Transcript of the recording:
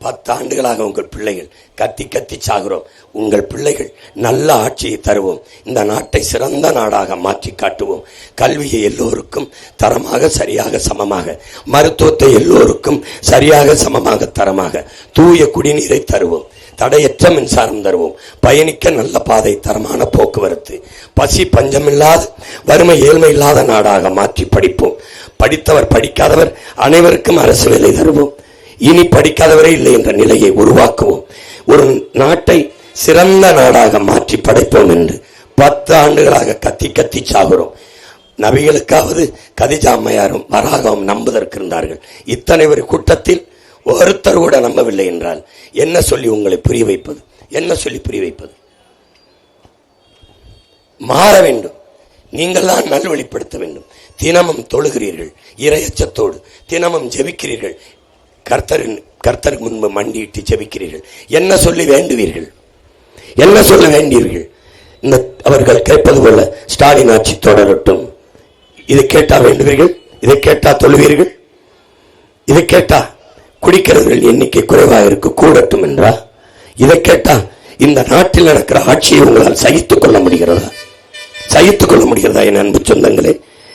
10 ஆண்டுகளாக உங்கள் பிள்ளைகள் கத்தி கத்தி சாகிறோம். உங்கள் பிள்ளைகள் நல்ல ஆட்சியை தருவோம். இந்த நாட்டை சிறந்த நாடாக மாற்றி காட்டுவோம். கல்வியை எல்லோருக்கும் தரமாக, சரியாக, சமமாக, மருத்துவத்தை எல்லோருக்கும் சரியாக, சமமாக, தரமாக, தூய குடிநீரை தருவோம். தடையற்ற மின்சாரம் தருவோம். பயணிக்க நல்ல பாதை, தரமான போக்குவரத்து, பசி பஞ்சமில்லாத, வறுமை ஏழ்மை இல்லாத நாடாக மாற்றி படிப்போம். படித்தவர் படிக்காதவர் அனைவருக்கும் அரசு வேலை தருவோம். இனி படிக்காதவரே இல்லை என்ற நிலையை உருவாக்குவோம். ஒரு நாட்டை சிறந்த நாடாக மாற்றி படைப்போம் என்று 10 ஆண்டுகளாக கத்தி கத்தி சாகிறோம். நபிகளுக்காவது கதிஜா அம்மையாரும் வராகவும் நம்புவதற்கு இருந்தார்கள். இத்தனை ஒரு கூட்டத்தில் ஒருத்தர் கூட நம்பவில்லை என்றால் என்ன சொல்லி உங்களை புரிய வைப்பது? என்ன சொல்லி புரிய வைப்பது? மாற வேண்டும். நீங்கள் தான் நல்வழிப்படுத்த வேண்டும். தினமும் தொழுகிறீர்கள் இறையச்சத்தோடு, தினமும் ஜெபிக்கிறீர்கள், கர்த்தருக்கு முன்பு மண்டியிட்டு ஜெபிக்கிறீர்கள். என்ன சொல்லி வேண்டுவீர்கள்? என்ன சொல்ல வேண்டீர்கள்? இந்த அவர்கள் கேட்பது போல ஸ்டாலின் ஆட்சி தொடரட்டும், இதை கேட்டா வேண்டுவீர்கள், இதை கேட்டா தொழுவீர்கள், இதை கேட்டா குடிக்கிறவர்கள் எண்ணிக்கை குறைவாக இருக்கு கூடட்டும் என்றா? இதை கேட்டா இந்த நாட்டில் நடக்கிற ஆட்சியை உங்களால் சகித்துக் கொள்ள முடிகிறதா? சகித்துக் கொள்ள முடிகிறதா? என் அன்பு சொந்தங்களே,